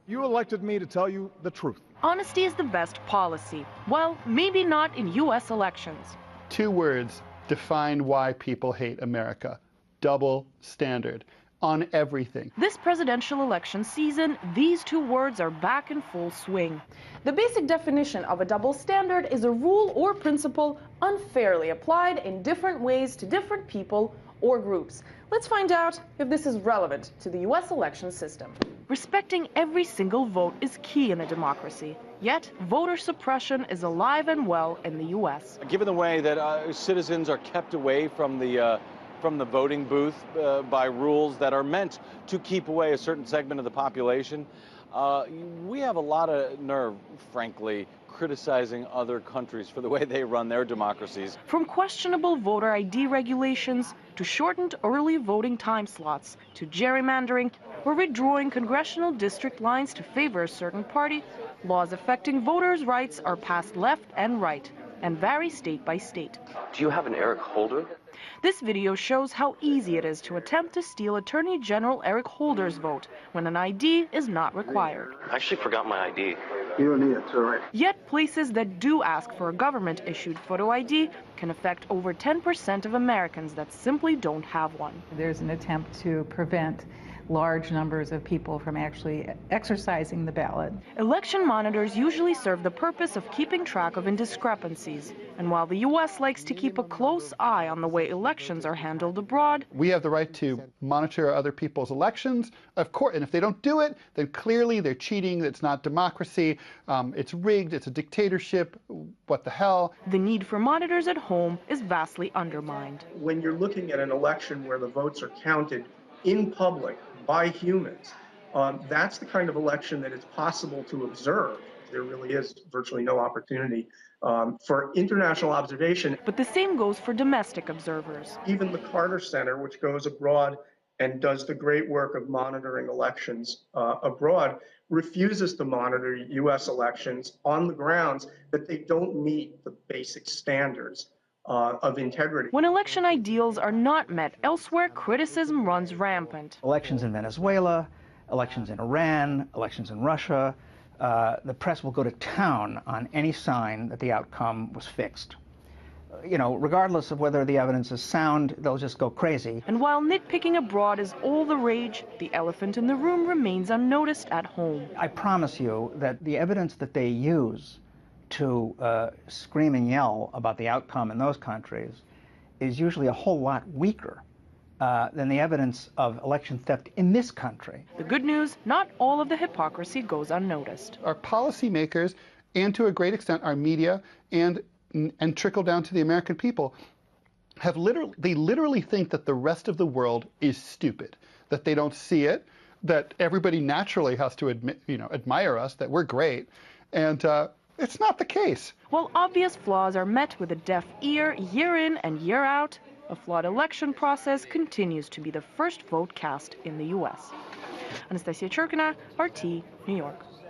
You elected me to tell you the truth. Honesty is the best policy. Well, maybe not in U.S. elections. 2 words define why people hate America: double standard on everything. This presidential election season, these 2 words are back in full swing. The basic definition of a double standard is a rule or principle unfairly applied in different ways to different people or groups. Let's find out if this is relevant to the U.S. election system. Respecting every single vote is key in a democracy. Yet, voter suppression is alive and well in the U.S. Given the way that citizens are kept away from the voting booth by rules that are meant to keep away a certain segment of the population, we have a lot of nerve, frankly, criticizing other countries for the way they run their democracies. From questionable voter ID regulations to shortened early voting time slots to gerrymandering or redrawing congressional district lines to favor a certain party, laws affecting voters' rights are passed left and right and vary state by state. Do you have an Eric Holder? This video shows how easy it is to attempt to steal Attorney General Eric Holder's vote when an ID is not required. I actually forgot my ID. You don't need it, it's all right. Yet places that do ask for a government-issued photo ID can affect over 10% of Americans that simply don't have one. There's an attempt to prevent large numbers of people from actually exercising the ballot. Election monitors usually serve the purpose of keeping track of indiscrepancies. And while the U.S. likes to keep a close eye on the way elections are handled abroad, We have the right to monitor other people's elections, of course, and if they don't do it, then clearly they're cheating, it's not democracy, it's rigged, it's a dictatorship, what the hell. the need for monitors at home is vastly undermined. When you're looking at an election where the votes are counted in public by humans, that's the kind of election that it's possible to observe. There really is virtually no opportunity for international observation. But the same goes for domestic observers. Even the Carter Center, which goes abroad and does the great work of monitoring elections abroad, refuses to monitor U.S. elections on the grounds that they don't meet the basic standards of integrity. When election ideals are not met elsewhere, criticism runs rampant. Elections in Venezuela, elections in Iran, elections in Russia, the press will go to town on any sign that the outcome was fixed. You know, regardless of whether the evidence is sound, they'll just go crazy. And while nitpicking abroad is all the rage, the elephant in the room remains unnoticed at home. I promise you that the evidence that they use to scream and yell about the outcome in those countries is usually a whole lot weaker than the evidence of election theft in this country. The good news, not all of the hypocrisy goes unnoticed. Our policymakers, and to a great extent our media, and trickle down to the American people, they literally think that the rest of the world is stupid, that they don't see it, that everybody naturally has to admire us, that we're great, and it's not the case. While obvious flaws are met with a deaf ear year in and year out, a flawed election process continues to be the first vote cast in the U.S. Anastasia Churkina, RT, New York.